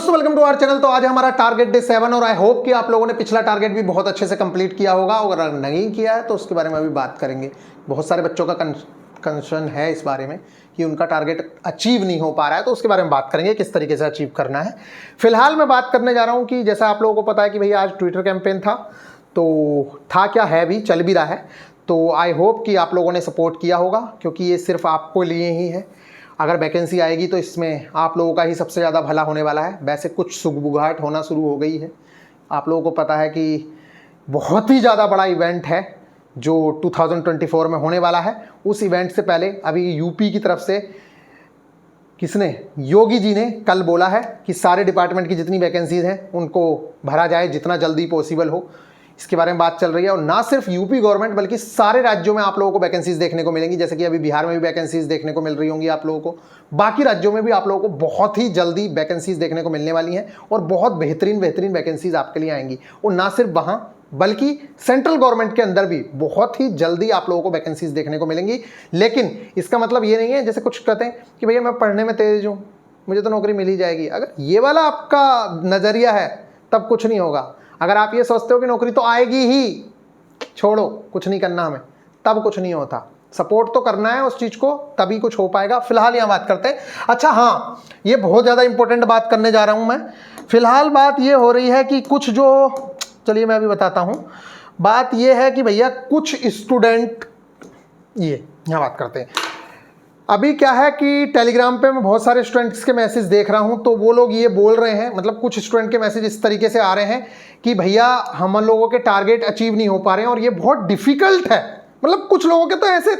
दोस्तों welcome to our channel. तो आज हमारा टारगेट डे 7 और आई होप कि आप लोगों ने पिछला टारगेट भी बहुत अच्छे से कंप्लीट किया होगा। अगर नहीं किया है तो उसके बारे में अभी बात करेंगे। बहुत सारे बच्चों का कंसर्न है इस बारे में कि उनका टारगेट अचीव नहीं हो पा रहा है, तो उसके बारे में बात करेंगे किस तरीके से अचीव करना है। फिलहाल मैं बात करने जा रहा हूँ कि जैसा आप लोगों को पता है कि भैया आज ट्विटर कैंपेन था, तो था क्या है भी चल भी रहा है। तो आई होप कि आप लोगों ने सपोर्ट किया होगा, क्योंकि ये सिर्फ आपको लिए ही है। अगर वैकेंसी आएगी तो इसमें आप लोगों का ही सबसे ज़्यादा भला होने वाला है। वैसे कुछ सुगबुगाहट होना शुरू हो गई है। आप लोगों को पता है कि बहुत ही ज़्यादा बड़ा इवेंट है जो 2024 में होने वाला है। उस इवेंट से पहले अभी यूपी की तरफ से किसने, योगी जी ने कल बोला है कि सारे डिपार्टमेंट की जितनी वैकेंसीज हैं उनको भरा जाए जितना जल्दी पॉसिबल हो। इसके बारे में बात चल रही है। और ना सिर्फ यूपी गवर्नमेंट बल्कि सारे राज्यों में आप लोगों को वैकेंसीज देखने को मिलेंगी। जैसे कि अभी बिहार में भी वैकेंसीज देखने को मिल रही होंगी आप लोगों को, बाकी राज्यों में भी आप लोगों को बहुत ही जल्दी वैकेंसीज देखने को मिलने वाली हैं और बहुत बेहतरीन वैकेंसीज आपके लिए आएंगी। और ना सिर्फ वहाँ बल्कि सेंट्रल गवर्नमेंट के अंदर भी बहुत ही जल्दी आप लोगों को वैकेंसीज देखने को मिलेंगी। लेकिन इसका मतलब ये नहीं है जैसे कुछ कहते हैं कि भैया मैं पढ़ने में तेज हूँ, मुझे तो नौकरी मिल ही जाएगी। अगर ये वाला आपका नज़रिया है तब कुछ नहीं होगा। अगर आप ये सोचते हो कि नौकरी तो आएगी ही, छोड़ो कुछ नहीं करना हमें, तब कुछ नहीं होता। सपोर्ट तो करना है उस चीज़ को, तभी कुछ हो पाएगा। फिलहाल यहाँ बात करते हैं। अच्छा हाँ, ये बहुत ज़्यादा इंपॉर्टेंट बात करने जा रहा हूँ मैं। फिलहाल बात ये हो रही है कि कुछ जो, चलिए मैं अभी बताता हूँ। बात ये है कि भैया कुछ स्टूडेंट, ये यहाँ बात करते हैं। अभी क्या है कि टेलीग्राम पे मैं बहुत सारे स्टूडेंट्स के मैसेज देख रहा हूँ, तो वो लोग ये बोल रहे हैं, मतलब कुछ स्टूडेंट के मैसेज इस तरीके से आ रहे हैं कि भैया हम लोगों के टारगेट अचीव नहीं हो पा रहे हैं और ये बहुत डिफ़िकल्ट है। मतलब कुछ लोगों के तो ऐसे,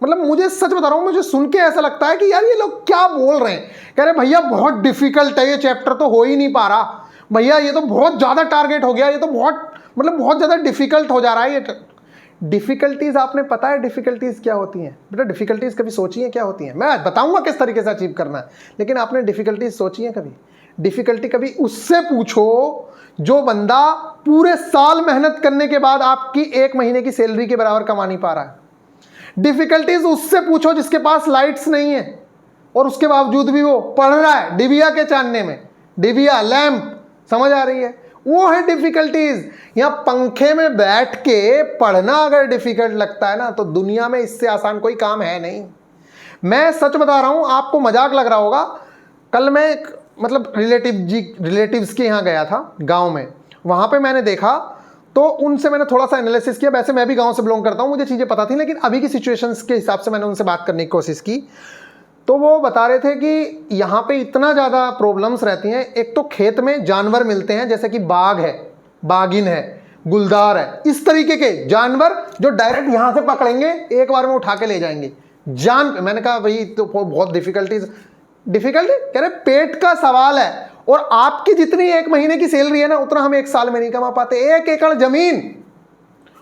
मतलब मुझे सच बता रहा हूँ, मुझे सुन के ऐसा लगता है कि यार ये लोग क्या बोल रहे हैं। कह रहे भैया बहुत डिफ़िकल्ट है, ये चैप्टर तो हो ही नहीं पा रहा, भैया ये तो बहुत ज़्यादा टारगेट हो गया, ये तो बहुत ज़्यादा डिफ़िकल्ट हो जा रहा है ये। डिफ़िकल्टीज़ आपने पता है डिफ़िकल्टीज़ क्या होती हैं? बेटा डिफ़िकल्टीज़ कभी सोची हैं क्या होती हैं? मैं बताऊंगा किस तरीके से अचीव करना है, लेकिन आपने डिफ़िकल्टीज़ सोची हैं कभी? डिफ़िकल्टी कभी उससे पूछो जो बंदा पूरे साल मेहनत करने के बाद आपकी 1 महीने की सैलरी के बराबर कमा नहीं पा रहा है। डिफ़िकल्टीज़ उससे पूछो जिसके पास लाइट्स नहीं है और उसके बावजूद भी वो पढ़ रहा है डिबिया के चानने में, डिबिया लैंप, समझ आ रही है? वो है डिफिकल्टीज। यहाँ पंखे में बैठ के पढ़ना अगर डिफिकल्ट लगता है ना, तो दुनिया में इससे आसान कोई काम है नहीं। मैं सच बता रहा हूँ, आपको मजाक लग रहा होगा। कल मैं एक मतलब रिलेटिव्स के यहाँ गया था गांव में, वहाँ पे मैंने देखा तो उनसे मैंने थोड़ा सा एनालिसिस किया। वैसे मैं भी गाँव से बिलोंग करता हूँ, मुझे चीज़ें पता थी, लेकिन अभी की सिचुएशंस के हिसाब से मैंने उनसे बात करने की कोशिश की। तो वो बता रहे थे कि यहाँ पे इतना ज़्यादा प्रॉब्लम्स रहती हैं। एक तो खेत में जानवर मिलते हैं, जैसे कि बाघ है, बाघिन है, गुलदार है, इस तरीके के जानवर जो डायरेक्ट यहाँ से पकड़ेंगे, एक बार में उठा के ले जाएंगे जान पे। मैंने कहा भाई तो बहुत डिफिकल्टी कह रहे पेट का सवाल है, और आपकी जितनी 1 महीने की सैलरी है ना, उतना हम 1 साल में नहीं कमा पाते। 1 एकड़ जमीन,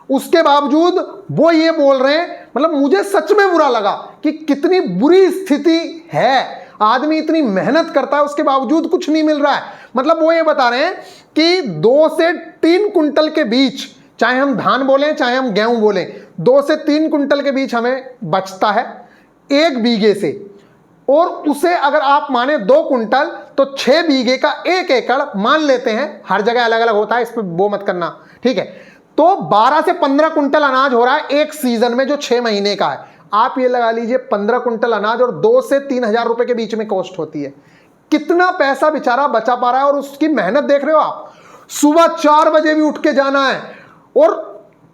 उसके बावजूद वो ये बोल रहे हैं। मतलब मुझे सच में बुरा लगा कि कितनी बुरी स्थिति है। आदमी इतनी मेहनत करता है, उसके बावजूद कुछ नहीं मिल रहा है। मतलब वो ये बता रहे हैं कि 2 से 3 कुंटल के बीच, चाहे हम धान बोलें चाहे हम गेहूं बोलें, 2 से 3 कुंटल के बीच हमें बचता है 1 बीघे से। और उसे अगर आप माने 2 कुंटल, तो 6 बीघे का 1 एकड़ मान लेते हैं। हर जगह अलग अलग होता है, इस पर वो मत करना, ठीक है? तो 12 से 15 कुंटल अनाज हो रहा है एक सीजन में, जो 6 महीने का है। आप ये लगा लीजिए 15 कुंटल अनाज, और 2 से 3 हजार रुपए के बीच में कॉस्ट होती है। कितना पैसा बेचारा बचा पा रहा है, और उसकी मेहनत देख रहे हो आप। सुबह 4 बजे भी उठ के जाना है, और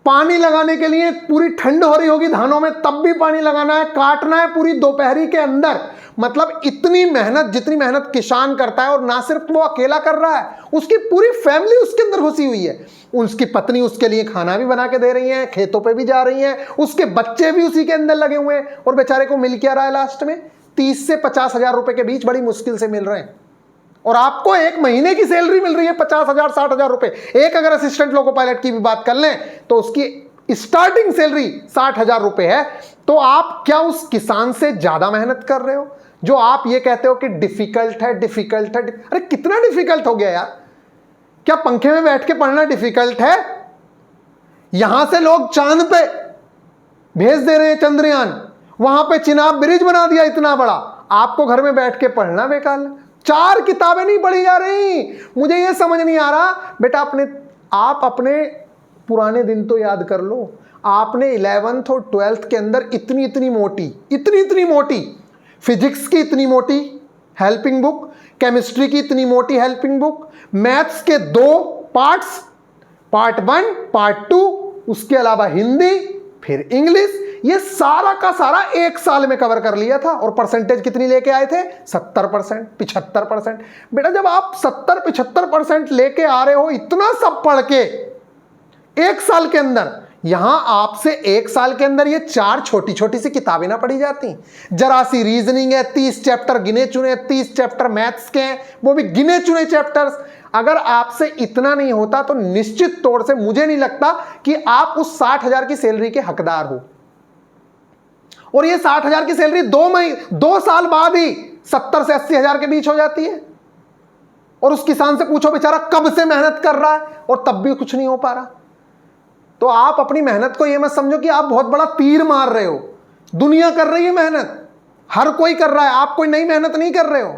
पानी लगाने के लिए पूरी ठंड हो रही होगी धानों में, तब भी पानी लगाना है, काटना है पूरी दोपहरी के अंदर। मतलब इतनी मेहनत, जितनी मेहनत किसान करता है, और ना सिर्फ वो अकेला कर रहा है, उसकी पूरी फैमिली उसके अंदर घुसी हुई है। उसकी पत्नी उसके लिए खाना भी बना के दे रही है, खेतों पे भी जा रही हैं, उसके बच्चे भी उसी के अंदर लगे हुए हैं, और बेचारे को मिल क्या रहा है लास्ट में? 30 से 50 हजार रुपए के बीच बड़ी मुश्किल से मिल रहे हैं। और आपको 1 महीने की सैलरी मिल रही है 50 हजार 60 हजार रुपए। एक अगर असिस्टेंट लोको पायलट की भी बात कर लें तो उसकी स्टार्टिंग सैलरी 60 हजार रुपए है। तो आप क्या उस किसान से ज्यादा मेहनत कर रहे हो जो आप ये कहते हो कि डिफिकल्ट है, डिफिकल्ट है? अरे कितना डिफिकल्ट हो गया यार। क्या पंखे में बैठ के पढ़ना डिफिकल्ट है? यहां से लोग चांद पे भेज दे रहे हैं चंद्रयान, वहां पे चिनाब ब्रिज बना दिया इतना बड़ा, आपको घर में बैठ के पढ़ना बेकार है। 4 किताबें नहीं पढ़ी जा रही। मुझे ये समझ नहीं आ रहा बेटा, आप अपने पुराने दिन तो याद कर लो। आपने 11th और 12th के अंदर इतनी मोटी फिजिक्स की इतनी मोटी हेल्पिंग बुक, केमिस्ट्री की इतनी मोटी हेल्पिंग बुक, मैथ्स के 2 पार्ट्स, पार्ट 1 पार्ट 2, उसके अलावा हिंदी, फिर इंग्लिश, ये सारा का सारा 1 साल में कवर कर लिया था। और परसेंटेज कितनी लेके आए थे? 70%, 75%। बेटा जब आप 70-75% लेके आ रहे हो इतना सब पढ़ के 1 साल के अंदर, यहां आपसे 1 साल के अंदर ये 4 छोटी छोटी सी किताबें ना पढ़ी जाती? जरा सी रीजनिंग है, 30 चैप्टर गिने चुने, 30 चैप्टर मैथ्स के हैं, वो भी गिने चुने चैप्टर्स। अगर आपसे इतना नहीं होता तो निश्चित तौर से मुझे नहीं लगता कि आप उस 60,000 की सैलरी के हकदार हो। और ये 60,000 की सैलरी 2 साल बाद ही 70 से 80,000 के बीच हो जाती है। और उस किसान से पूछो बेचारा कब से मेहनत कर रहा है और तब भी कुछ नहीं हो पा रहा। तो आप अपनी मेहनत को ये मत समझो कि आप बहुत बड़ा तीर मार रहे हो। दुनिया कर रही है मेहनत, हर कोई कर रहा है, आप कोई नई मेहनत नहीं कर रहे हो।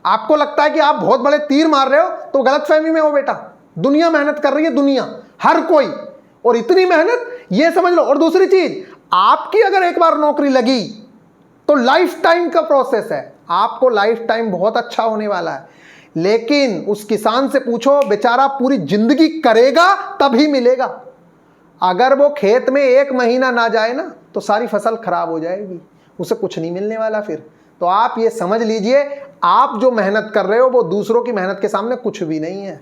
आपको लगता है कि आप बहुत बड़े तीर मार रहे हो तो गलतफहमी में हो बेटा। दुनिया मेहनत कर रही है, दुनिया, हर कोई। और इतनी मेहनत ये समझ लो। और दूसरी चीज, आपकी अगर एक बार नौकरी लगी तो लाइफ टाइम का प्रोसेस है, आपको लाइफ टाइम बहुत अच्छा होने वाला है। लेकिन उस किसान से पूछो, बेचारा पूरी जिंदगी करेगा तभी मिलेगा। अगर वो खेत में 1 महीना ना जाए ना तो सारी फसल खराब हो जाएगी, उसे कुछ नहीं मिलने वाला फिर। तो आप ये समझ लीजिए, आप जो मेहनत कर रहे हो वो दूसरों की मेहनत के सामने कुछ भी नहीं है।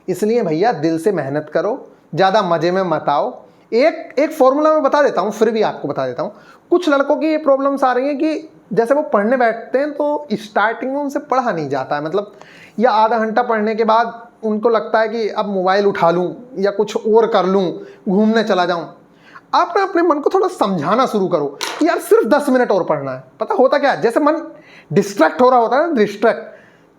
इसलिए भैया दिल से मेहनत करो, ज़्यादा मजे में मत आओ। एक फॉर्मूला मैं बता देता हूँ, फिर भी आपको बता देता हूँ। कुछ लड़कों की ये प्रॉब्लम्स आ रही हैं कि जैसे वो पढ़ने बैठते हैं तो स्टार्टिंग में उनसे पढ़ा नहीं जाता है, मतलब या आधा घंटा पढ़ने के बाद उनको लगता है कि अब मोबाइल उठा लूँ या कुछ और कर लूँ, घूमने चला जाऊँ। आप ना अपने मन को थोड़ा समझाना शुरू करो कि यार सिर्फ 10 मिनट और पढ़ना है। पता होता क्या है, जैसे मन डिस्ट्रैक्ट हो रहा होता है ना, डिस्ट्रैक्ट,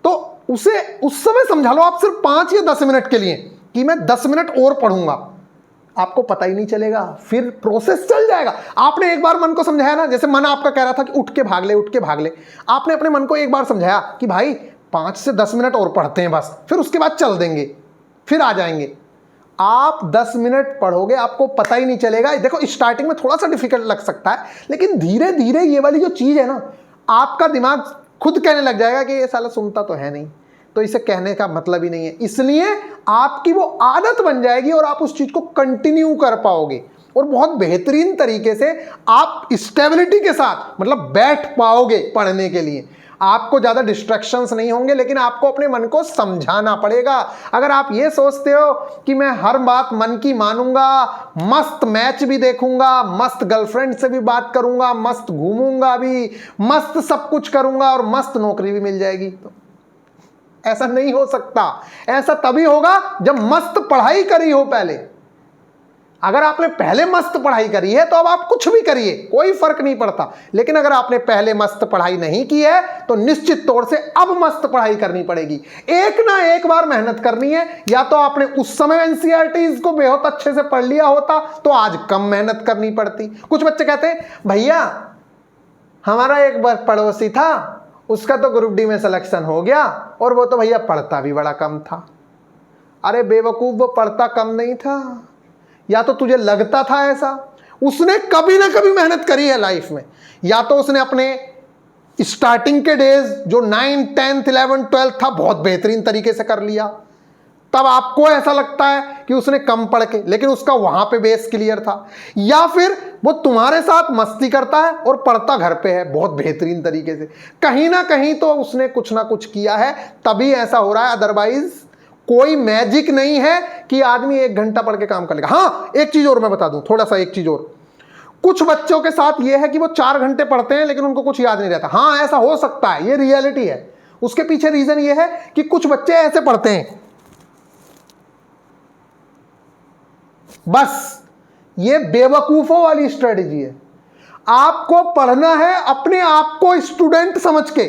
तो उसे उस समय समझा लो आप सिर्फ 5 या 10 मिनट के लिए कि मैं 10 मिनट और पढ़ूंगा। आपको पता ही नहीं चलेगा, फिर प्रोसेस चल जाएगा। आपने एक बार मन को समझाया ना, जैसे मन आपका कह रहा था कि उठ के भाग ले, आपने अपने मन को एक बार समझाया कि भाई 5 से 10 मिनट और पढ़ते हैं बस, फिर उसके बाद चल देंगे, फिर आ जाएंगे। आप 10 मिनट पढ़ोगे, आपको पता ही नहीं चलेगा। देखो स्टार्टिंग में थोड़ा सा डिफिकल्ट लग सकता है, लेकिन धीरे धीरे ये वाली जो चीज़ है ना, आपका दिमाग खुद कहने लग जाएगा कि ये साला सुनता तो है नहीं, तो इसे कहने का मतलब ही नहीं है। इसलिए आपकी वो आदत बन जाएगी और आप उस चीज़ को कंटिन्यू कर पाओगे और बहुत बेहतरीन तरीके से आप स्टेबिलिटी के साथ मतलब बैठ पाओगे पढ़ने के लिए। आपको ज़्यादा डिस्ट्रैक्शंस नहीं होंगे, लेकिन आपको अपने मन को समझाना पड़ेगा। अगर आप ये सोचते हो कि मैं हर बात मन की मानूंगा, मस्त मैच भी देखूंगा, मस्त गर्लफ्रेंड से भी बात करूंगा, मस्त घूमूंगा भी, मस्त सब कुछ करूंगा और मस्त नौकरी भी मिल जाएगी, तो ऐसा नहीं हो सकता। ऐसा तभी होगा जब मस्त पढ़ाई करी हो पहले। अगर आपने पहले मस्त पढ़ाई करी है तो अब आप कुछ भी करिए, कोई फर्क नहीं पड़ता। लेकिन अगर आपने पहले मस्त पढ़ाई नहीं की है तो निश्चित तौर से अब मस्त पढ़ाई करनी पड़ेगी। एक ना एक बार मेहनत करनी है। या तो आपने उस समय एनसीईआरटीज को बहुत अच्छे से पढ़ लिया होता तो आज कम मेहनत करनी पड़ती। कुछ बच्चे कहते हैं भैया हमारा एक बार पड़ोसी था, उसका तो ग्रुप डी में सिलेक्शन हो गया और वो तो भैया पढ़ता भी बड़ा कम था। अरे बेवकूफ, वो पढ़ता कम नहीं था, या तो तुझे लगता था ऐसा। उसने कभी ना कभी मेहनत करी है लाइफ में। या तो उसने अपने स्टार्टिंग के डेज जो 9, 10, 11, 12 था बहुत बेहतरीन तरीके से कर लिया, तब आपको ऐसा लगता है कि उसने कम पढ़ के, लेकिन उसका वहां पे बेस क्लियर था। या फिर वो तुम्हारे साथ मस्ती करता है और पढ़ता घर पे है बहुत बेहतरीन तरीके से। कहीं ना कहीं तो उसने कुछ ना कुछ किया है, तभी ऐसा हो रहा है। अदरवाइज कोई मैजिक नहीं है कि आदमी 1 घंटा पढ़ के काम कर लेगा। हाँ, एक चीज और मैं बता दूं, थोड़ा सा एक चीज और। कुछ बच्चों के साथ यह है कि वो 4 घंटे पढ़ते हैं लेकिन उनको कुछ याद नहीं रहता। हाँ, ऐसा हो सकता है, ये रियलिटी है। उसके पीछे रीजन ये है कि कुछ बच्चे ऐसे पढ़ते हैं, बस ये बेवकूफों वाली स्ट्रेटेजी है। आपको पढ़ना है अपने आप को स्टूडेंट समझ के।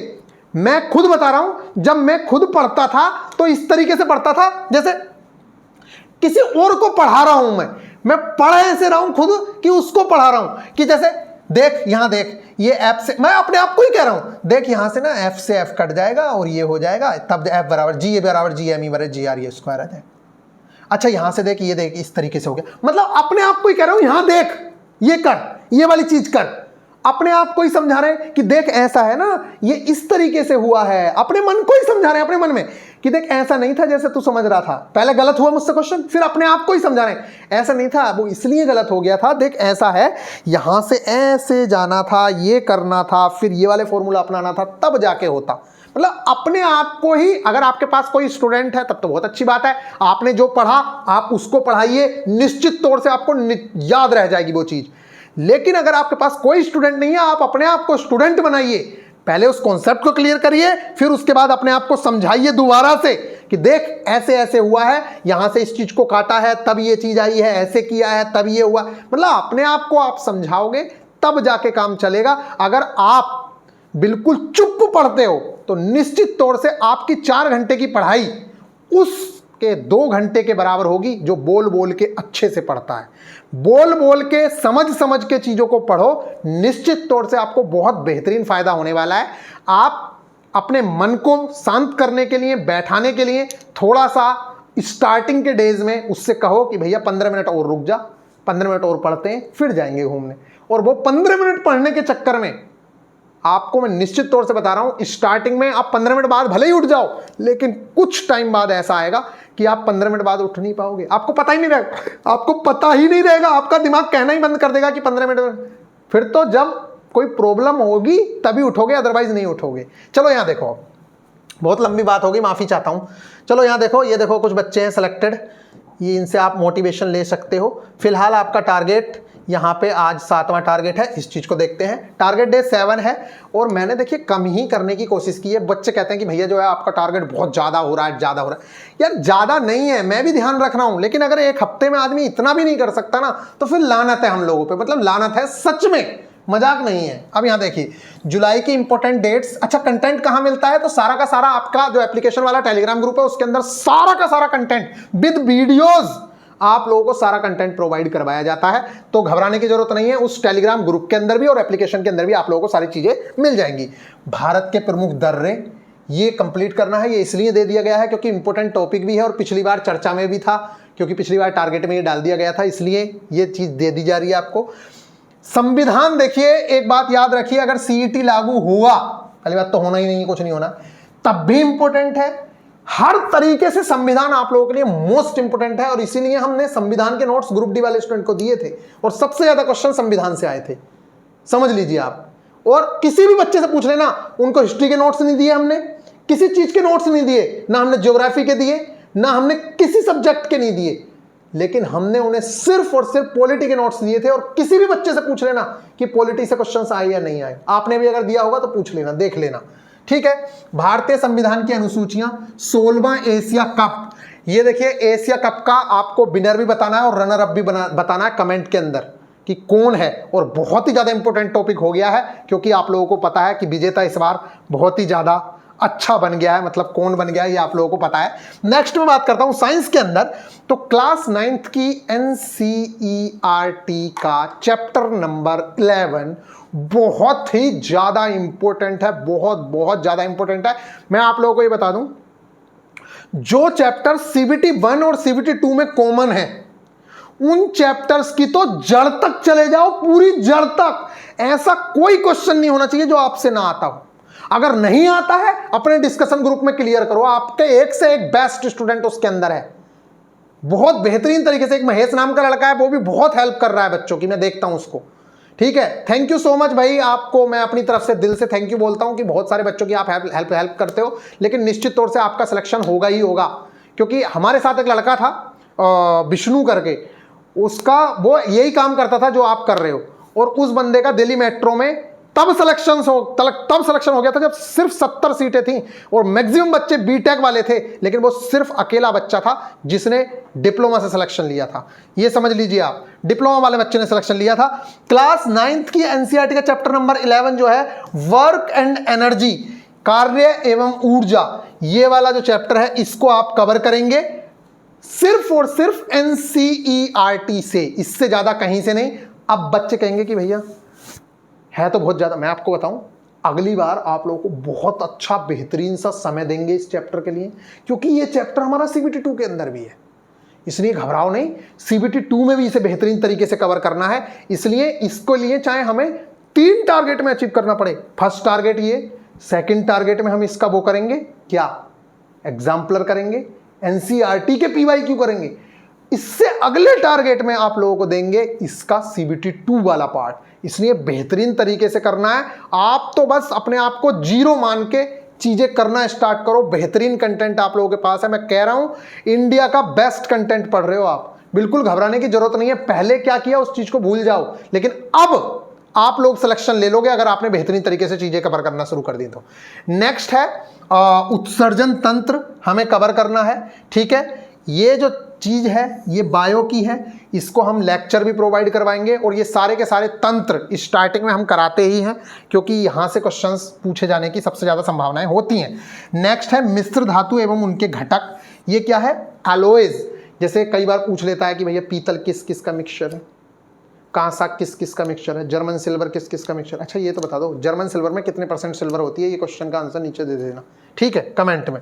मैं खुद बता रहा हूं, जब मैं खुद पढ़ता था तो इस तरीके से पढ़ता था जैसे किसी और को पढ़ा रहा हूं। मैं पढ़ ऐसे रहा हूं खुद कि उसको पढ़ा रहा हूं, कि जैसे देख यहां देख, ये F से, मैं अपने आप को ही कह रहा हूं, देख यहां से ना F से F कट जाएगा और ये हो जाएगा, तब F बराबर G A बराबर G M E बराबर G R E स्क्वायर आ जाएगा। अच्छा यहां से देख, ये देख इस तरीके से हो गया, मतलब अपने आप को ही कह रहा हूं, यहां देख, ये कर, ये वाली चीज कर, अपने आप को ही समझा रहे हैं कि देख ऐसा है ना, ये इस तरीके से हुआ है, अपने मन को ही समझा रहे हैं, अपने मन में कि देख ऐसा नहीं था जैसे तू समझ रहा था, पहले गलत हुआ मुझसे क्वेश्चन, फिर अपने आप को ही समझा रहे हैं ऐसा नहीं था, वो इसलिए गलत हो गया था, देख ऐसा है, यहां से ऐसे जाना था, ये करना था, फिर ये वाले फॉर्मूला अपनाना था, तब जाके होता। मतलब अपने आप को ही, अगर आपके पास कोई स्टूडेंट है तब तो बहुत अच्छी बात है, आपने जो पढ़ा आप उसको पढ़ाइए, निश्चित तौर से आपको याद रह जाएगी वो चीज। लेकिन अगर आपके पास कोई स्टूडेंट नहीं है, आप अपने आप को स्टूडेंट बनाइए, पहले उस कॉन्सेप्ट को क्लियर करिए, फिर उसके बाद अपने आप को समझाइए दोबारा से कि देख ऐसे ऐसे हुआ है, यहां से इस चीज को काटा है तब ये चीज आई है, ऐसे किया है तब ये हुआ। मतलब अपने आप को आप समझाओगे तब जाके काम चलेगा। अगर आप बिल्कुल चुप पढ़ते हो तो निश्चित तौर से आपकी 4 घंटे की पढ़ाई उसके 2 घंटे के बराबर होगी जो बोल बोल के अच्छे से पढ़ता है। बोल बोल के समझ के चीजों को पढ़ो, निश्चित तौर से आपको बहुत बेहतरीन फायदा होने वाला है। आप अपने मन को शांत करने के लिए, बैठाने के लिए थोड़ा सा स्टार्टिंग के डेज में उससे कहो कि भैया 15 मिनट और रुक जा, 15 मिनट और पढ़ते हैं फिर जाएंगे घूमने। और वो 15 मिनट पढ़ने के चक्कर में आपको मैं निश्चित तौर से बता रहा हूं, स्टार्टिंग में आप 15 मिनट बाद भले ही उठ जाओ, लेकिन कुछ टाइम बाद ऐसा आएगा कि आप 15 मिनट बाद उठ नहीं पाओगे, आपको पता ही नहीं रहेगा, आपको पता ही नहीं रहेगा, आपका दिमाग कहना ही बंद कर देगा कि 15 मिनट। फिर तो जब कोई प्रॉब्लम होगी तभी उठोगे, अदरवाइज नहीं उठोगे। चलो यहां देखो, बहुत लंबी बात होगी, माफी चाहता हूं। चलो यहां देखो, ये देखो कुछ बच्चे हैं सिलेक्टेड, ये इनसे आप मोटिवेशन ले सकते हो। फिलहाल आपका टारगेट यहाँ पे आज 7वां टारगेट है, इस चीज को देखते हैं। टारगेट डे 7 है और मैंने देखिए कम ही करने की कोशिश की है। बच्चे कहते हैं कि भैया जो है आपका टारगेट बहुत ज्यादा हो रहा है, ज्यादा हो रहा है। यार ज्यादा नहीं है, मैं भी ध्यान रख रहा हूं, लेकिन अगर एक हफ्ते में आदमी इतना भी नहीं कर सकता ना तो फिर लानत है हम लोगों पे, मतलब लानत है सच में, मजाक नहीं है। अब यहाँ देखिए जुलाई की इंपॉर्टेंट डेट्स। अच्छा कंटेंट कहाँ मिलता है? तो सारा का सारा आपका जो एप्लीकेशन वाला टेलीग्राम ग्रुप है उसके अंदर सारा का सारा कंटेंट विद वीडियोस आप लोगों को सारा कंटेंट प्रोवाइड करवाया जाता है। तो घबराने की जरूरत नहीं है, उस टेलीग्राम ग्रुप के अंदर भी और एप्लीकेशन के अंदर भी आप लोगों को सारी चीजें मिल जाएंगी। भारत के प्रमुख दर्रे ये कंप्लीट करना है, ये इसलिए दे दिया गया है क्योंकि इंपॉर्टेंट टॉपिक भी है और पिछली बार चर्चा में भी था, क्योंकि पिछली बार टारगेट में ये डाल दिया गया था, इसलिए ये चीज दे दी जा रही है आपको। संविधान देखिए, एक बात याद रखिए, अगर सीईटी लागू हुआ, पहली बात तो होना ही नहीं, कुछ नहीं होना, तब भी इंपॉर्टेंट है। हर तरीके से संविधान आप लोगों के लिए मोस्ट इंपोर्टेंट है और इसीलिए हमने संविधान के नोट्स ग्रुप डी वाले स्टूडेंट को दिए थे और सबसे ज्यादा क्वेश्चन संविधान से आए थे, समझ लीजिए आप। और किसी भी बच्चे से पूछ लेना, उनको हिस्ट्री के नोट्स नहीं दिए हमने, किसी चीज के नोट्स नहीं दिए, ना हमने ज्योग्राफी के दिए, ना हमने किसी सब्जेक्ट के नहीं दिए, लेकिन हमने उन्हें सिर्फ और सिर्फ पॉलिटी के नोट्स दिए थे। और किसी भी बच्चे से पूछ लेना कि पॉलिटी से क्वेश्चंस आए या नहीं आए, आपने भी अगर दिया होगा तो पूछ लेना, देख लेना, ठीक है। भारतीय संविधान की अनुसूचियां, 16वां एशिया कप, ये देखिए एशिया कप का आपको विनर भी बताना है और रनर अप भी बताना है कमेंट के अंदर कि कौन है। और बहुत ही ज्यादा इंपॉर्टेंट टॉपिक हो गया है क्योंकि आप लोगों को पता है कि विजेता इस बार बहुत ही ज्यादा अच्छा बन गया है, मतलब कौन बन गया है ये आप लोगों को पता है। नेक्स्ट में बात करता हूं साइंस के अंदर, तो क्लास 9th की एनसीईआरटी का चैप्टर नंबर 11 बहुत ही ज्यादा इंपॉर्टेंट है, बहुत ज्यादा इंपॉर्टेंट है। मैं आप लोगों को ये बता दूं, जो चैप्टर सीबीटी 1 और सीबीटी 2 में कॉमन है उन चैप्टर्स की तो जड़ तक चले जाओ, पूरी जड़ तक। ऐसा कोई क्वेश्चन नहीं होना चाहिए जो आपसे ना आता हो। अगर नहीं आता है अपने डिस्कशन ग्रुप में क्लियर करो, आपके एक से एक बेस्ट स्टूडेंट उसके अंदर है, बहुत बेहतरीन तरीके से। एक महेश नाम का लड़का है, वो भी बहुत हेल्प कर रहा है बच्चों की, मैं देखता हूं उसको, ठीक है। थैंक यू सो मच भाई, आपको मैं अपनी तरफ से दिल से थैंक यू बोलता हूं कि बहुत सारे बच्चों की आप हेल्प करते हो, लेकिन निश्चित तौर से आपका सिलेक्शन होगा ही होगा। क्योंकि हमारे साथ एक लड़का था विष्णु करके, उसका वो यही काम करता था जो आप कर रहे हो, और उस बंदे का दिल्ली मेट्रो में तब सिलेक्शन हो गया था जब सिर्फ 70 सीटें थी और मैक्सिमम बच्चे बीटेक वाले थे, लेकिन वो सिर्फ अकेला बच्चा था जिसने डिप्लोमा से सिलेक्शन लिया था। ये समझ लीजिए आप, डिप्लोमा वाले बच्चे ने सिलेक्शन लिया था। क्लास 9th की एनसीईआरटी का चैप्टर नंबर 11 जो है वर्क एंड एनर्जी, कार्य एवं ऊर्जा, ये वाला जो चैप्टर है इसको आप कवर करेंगे सिर्फ और सिर्फ एनसीईआरटी से, इससे ज्यादा कहीं से नहीं। अब बच्चे कहेंगे कि भैया है तो बहुत ज़्यादा। मैं आपको बताऊं, अगली बार आप लोगों को बहुत अच्छा बेहतरीन सा समय देंगे इस चैप्टर के लिए, क्योंकि ये चैप्टर हमारा CBT 2 के अंदर भी है, इसलिए घबराओ नहीं। CBT 2 में भी इसे बेहतरीन तरीके से कवर करना है, इसलिए इसको लिए चाहे हमें 3 टारगेट में अचीव करना पड़े। फर्स्ट टारगेट ये, सेकंड टारगेट में हम इसका वो करेंगे क्या, एग्जाम्पलर करेंगे, NCERT के PYQ करेंगे, इससे अगले टारगेट में आप लोगों को देंगे इसका CBT 2 वाला पार्ट, इसलिए बेहतरीन तरीके से करना है। आप तो बस अपने आप को 0 मान के चीजें करना स्टार्ट करो। बेहतरीन कंटेंट आप लोगों के पास है, मैं कह रहा हूं इंडिया का बेस्ट कंटेंट पढ़ रहे हो आप, बिल्कुल घबराने की जरूरत नहीं है। पहले क्या किया उस चीज को भूल जाओ, लेकिन अब आप लोग सिलेक्शन ले लोगे अगर आपने बेहतरीन तरीके से चीजें कवर करना शुरू कर दी तो। नेक्स्ट है उत्सर्जन तंत्र हमें कवर करना है, ठीक है। ये जो चीज है ये बायो की है, इसको हम लेक्चर भी प्रोवाइड करवाएंगे, और ये सारे के सारे तंत्र स्टार्टिंग में हम कराते ही हैं, क्योंकि यहां से क्वेश्चंस पूछे जाने की सबसे ज्यादा संभावनाएं होती हैं। नेक्स्ट है मिश्र धातु एवं उनके घटक, ये क्या है, एलॉयज। जैसे कई बार पूछ लेता है कि भैया पीतल किस किस का मिक्सचर है, कांसा किस किस का मिक्सचर है, जर्मन सिल्वर किस किस का मिक्सचर। अच्छा ये तो बता दो जर्मन सिल्वर में कितने % सिल्वर होती है, ये क्वेश्चन का आंसर नीचे दे देना, ठीक है, कमेंट में।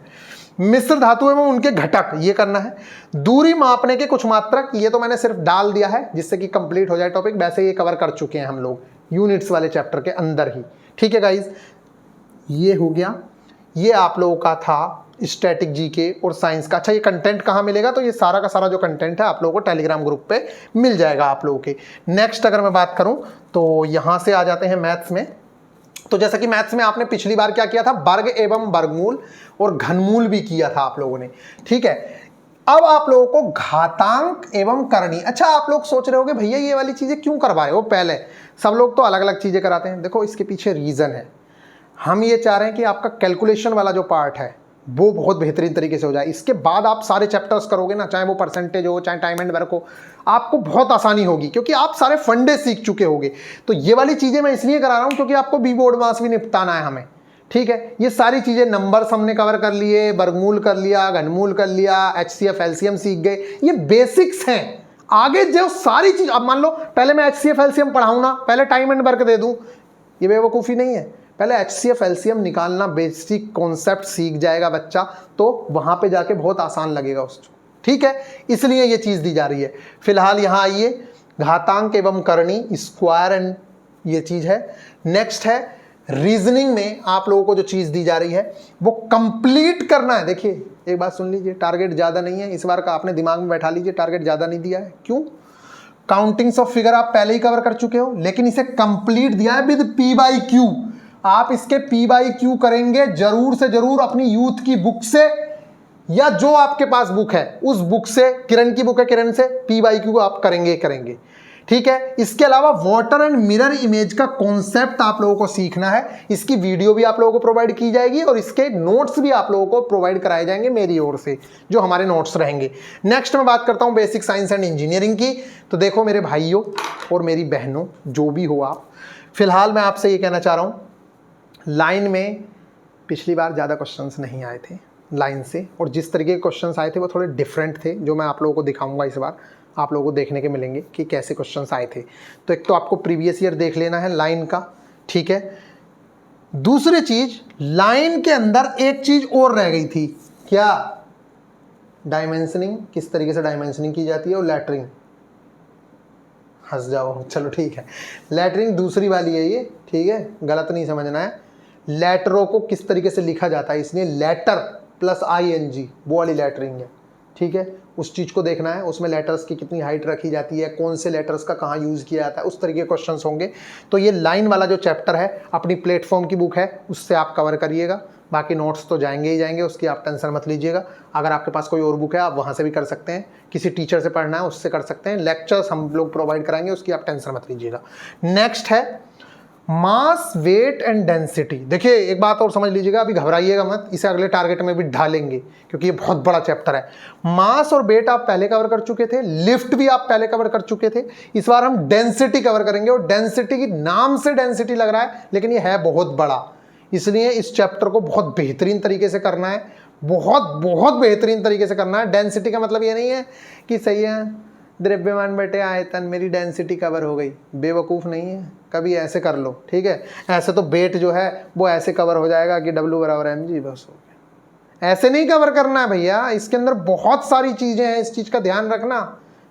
मिश्र धातु एवं उनके घटक ये करना है। दूरी मापने के कुछ मात्रक, ये तो मैंने सिर्फ डाल दिया है जिससे कि कंप्लीट हो जाए टॉपिक, वैसे ये कवर कर चुके हैं हम लोग यूनिट्स वाले चैप्टर के अंदर ही, ठीक है गाइज। ये हो गया, ये आप लोगों का था स्टैटिक जीके और साइंस का। अच्छा ये कंटेंट कहाँ मिलेगा, तो ये सारा का सारा जो कंटेंट है आप लोगों को टेलीग्राम ग्रुप पे मिल जाएगा आप लोगों के। नेक्स्ट अगर मैं बात करूं तो यहाँ से आ जाते हैं मैथ्स में। तो जैसा कि मैथ्स में आपने पिछली बार क्या किया था, वर्ग एवं वर्गमूल और घनमूल भी किया था आप लोगों ने, ठीक है। अब आप लोगों को घातांक एवं करणी। अच्छा आप लोग सोच रहे होगे भैया ये वाली चीजें क्यों करवाए हो, पहले सब लोग तो अलग अलग चीजें कराते हैं। देखो इसके पीछे रीजन है, हम ये चाह रहे हैं कि आपका कैलकुलेशन वाला जो पार्ट है वो बहुत बेहतरीन तरीके से हो जाए। इसके बाद आप सारे चैप्टर्स करोगे ना, चाहे वो परसेंटेज हो चाहे टाइम एंड वर्क हो, आपको बहुत आसानी होगी, क्योंकि आप सारे फंडे सीख चुके होगे। तो ये वाली चीजें मैं इसलिए करा रहा हूं क्योंकि आपको बी बोर्ड मास भी निपटाना है हमें, ठीक है। ये सारी चीजें नंबर्स हमने कवर कर लिए, वर्गमूल कर लिया, घनमूल कर लिया, HCF LCM सीख गए, ये बेसिक्स हैं। आगे जो सारी चीज, अब मान लो पहले मैं HCF LCM पढ़ाऊं ना, पहले टाइम एंड वर्क दे दूं, ये बेवकूफ़ी नहीं है। पहले HCF LCM निकालना, बेसिक कॉन्सेप्ट सीख जाएगा बच्चा, तो वहां पे जाके बहुत आसान लगेगा उसको, ठीक है। इसलिए ये चीज दी जा रही है। फिलहाल यहाँ आइए, घातांक एवं करणी, स्क्वायर एंड ये चीज है। नेक्स्ट है रीजनिंग में आप लोगों को जो चीज दी जा रही है वो कंप्लीट करना है। देखिए एक बात सुन लीजिए, टारगेट ज्यादा नहीं है इस बार का, आपने दिमाग में बैठा लीजिए, टारगेट ज्यादा नहीं दिया है। क्यों? काउंटिंग्स ऑफ फिगर आप पहले ही कवर कर चुके हो, लेकिन इसे कंप्लीट दिया है विद P/Q। आप इसके P/Q करेंगे जरूर से जरूर अपनी यूथ की बुक से, या जो आपके पास बुक है उस बुक से, किरण की बुक है किरण से P/Q आप करेंगे, ठीक है। इसके अलावा वाटर एंड मिरर इमेज का कॉन्सेप्ट आप लोगों को सीखना है। इसकी वीडियो भी आप लोगों को प्रोवाइड की जाएगी और इसके नोट्स भी आप लोगों को प्रोवाइड कराए जाएंगे मेरी ओर से, जो हमारे नोट्स रहेंगे। नेक्स्ट मैं बात करता हूं बेसिक साइंस एंड इंजीनियरिंग की। तो देखो मेरे भाइयों और मेरी बहनों, जो भी हो आप, फिलहाल मैं आपसे ये कहना चाह रहा हूं, लाइन में पिछली बार ज़्यादा क्वेश्चंस नहीं आए थे लाइन से, और जिस तरीके के क्वेश्चंस आए थे वो थोड़े डिफरेंट थे, जो मैं आप लोगों को दिखाऊंगा इस बार, आप लोगों को देखने के मिलेंगे कि कैसे क्वेश्चंस आए थे। तो एक तो आपको प्रीवियस ईयर देख लेना है लाइन का, ठीक है। दूसरी चीज, लाइन के अंदर एक चीज और रह गई थी, क्या? डायमेंशनिंग, किस तरीके से डायमेंशनिंग की जाती है, और लैटरिंग। हंस जाओ, चलो ठीक है, लैटरिंग दूसरी वाली है ये, ठीक है, गलत नहीं समझना है। लेटरों को किस तरीके से लिखा जाता है, इसलिए लेटर प्लस ING, वो वाली लेटरिंग है, ठीक है। उस चीज़ को देखना है, उसमें लेटर्स की कितनी हाइट रखी जाती है, कौन से लेटर्स का कहाँ यूज़ किया जाता है, उस तरीके के क्वेश्चंस होंगे। तो ये लाइन वाला जो चैप्टर है अपनी प्लेटफॉर्म की बुक है उससे आप कवर करिएगा, बाकी नोट्स तो जाएंगे ही जाएंगे, उसकी आप टेंशन मत लीजिएगा। अगर आपके पास कोई और बुक है आप वहाँ से भी कर सकते हैं, किसी टीचर से पढ़ना है उससे कर सकते हैं, लेक्चर्स हम लोग प्रोवाइड कराएंगे, उसकी आप टेंशन मत लीजिएगा। नेक्स्ट है मास, वेट एंड डेंसिटी। देखिए एक बात और समझ लीजिएगा, अभी घबराइएगा मत, इसे अगले टारगेट में भी ढालेंगे क्योंकि ये बहुत बड़ा चैप्टर है। मास और वेट आप पहले कवर कर चुके थे, लिफ्ट भी आप पहले कवर कर चुके थे, इस बार हम डेंसिटी कवर करेंगे। और डेंसिटी की नाम से डेंसिटी लग रहा है, लेकिन ये है बहुत बड़ा, इसलिए इस चैप्टर को बहुत बेहतरीन तरीके से करना है, बहुत बेहतरीन तरीके से करना है। डेंसिटी का मतलब ये नहीं है कि सही है द्रव्यमान बटे आयतन, मेरी डेंसिटी कवर हो गई। बेवकूफ़ नहीं है, कभी ऐसे कर लो, ठीक है। ऐसे तो वेट जो है वो ऐसे कवर हो जाएगा कि W = mg, बस हो गया। ऐसे नहीं कवर करना है भैया, इसके अंदर बहुत सारी चीज़ें हैं, इस चीज़ का ध्यान रखना।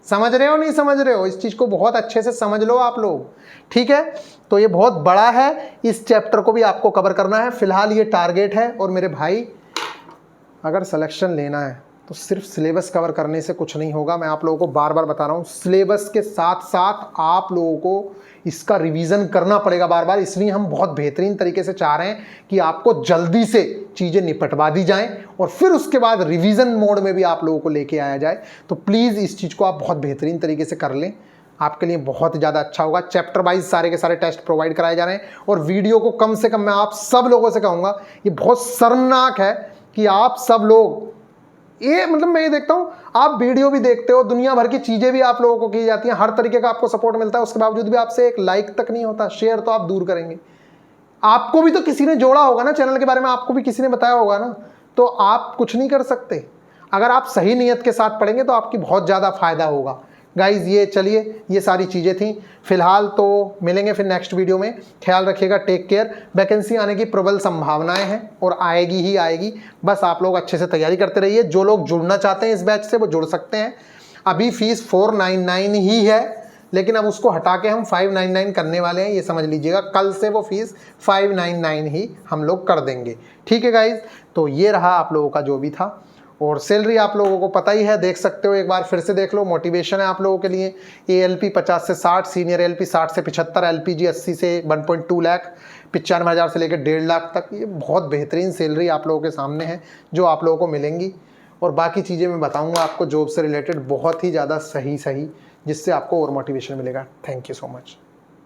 समझ रहे हो नहीं समझ रहे हो, इस चीज़ को बहुत अच्छे से समझ लो आप लोग, ठीक है। तो ये बहुत बड़ा है, इस चैप्टर को भी आपको कवर करना है। फिलहाल ये टारगेट है। और मेरे भाई अगर सिलेक्शन लेना है तो सिर्फ सिलेबस कवर करने से कुछ नहीं होगा। मैं आप लोगों को बार बार बता रहा हूँ, सिलेबस के साथ साथ आप लोगों को इसका रिवीजन करना पड़ेगा बार बार। इसलिए हम बहुत बेहतरीन तरीके से चाह रहे हैं कि आपको जल्दी से चीज़ें निपटवा दी जाएं और फिर उसके बाद रिवीजन मोड में भी आप लोगों को लेके आया जाए। तो प्लीज़ इस चीज़ को आप बहुत बेहतरीन तरीके से कर लें, आपके लिए बहुत ज़्यादा अच्छा होगा। चैप्टर वाइज सारे के सारे टेस्ट प्रोवाइड कराए जा रहे हैं। और वीडियो को कम से कम मैं आप सब लोगों से कहूँगा, ये बहुत शर्मनाक है कि आप सब लोग मतलब मैं ये देखता हूँ, आप वीडियो भी देखते हो, दुनिया भर की चीज़ें भी आप लोगों को की जाती हैं, हर तरीके का आपको सपोर्ट मिलता है, उसके बावजूद भी आपसे एक लाइक तक नहीं होता, शेयर तो आप दूर करेंगे। आपको भी तो किसी ने जोड़ा होगा ना चैनल के बारे में, आपको भी किसी ने बताया होगा ना, तो आप कुछ नहीं कर सकते। अगर आप सही नीयत के साथ पढ़ेंगे तो आपकी बहुत ज़्यादा फायदा होगा। गाइज ये चलिए, ये सारी चीज़ें थी। फिलहाल तो मिलेंगे फिर नेक्स्ट वीडियो में। ख्याल रखिएगा, टेक केयर। वैकेंसी आने की प्रबल संभावनाएं हैं और आएगी ही आएगी। बस आप लोग अच्छे से तैयारी करते रहिए। जो लोग जुड़ना चाहते हैं इस बैच से वो जुड़ सकते हैं। अभी फीस 499 ही है, लेकिन अब उसको हटा के हम 599 करने वाले हैं, ये समझ लीजिएगा। कल से वो फीस 599 ही हम लोग कर देंगे, ठीक है गाइज। तो ये रहा आप लोगों का जो भी था। और सैलरी आप लोगों को पता ही है, देख सकते हो, एक बार फिर से देख लो। मोटिवेशन है आप लोगों के लिए। ALP 50 से 60, सीनियर LP 60 से 75, LPG 80 से 1.2 लाख, 95,000 से लेकर 1.5 लाख तक। ये बहुत बेहतरीन सैलरी आप लोगों के सामने है जो आप लोगों को मिलेंगी। और बाकी चीज़ें मैं बताऊँगा आपको जॉब से रिलेटेड, बहुत ही ज़्यादा सही जिससे आपको और मोटिवेशन मिलेगा। Thank you so much.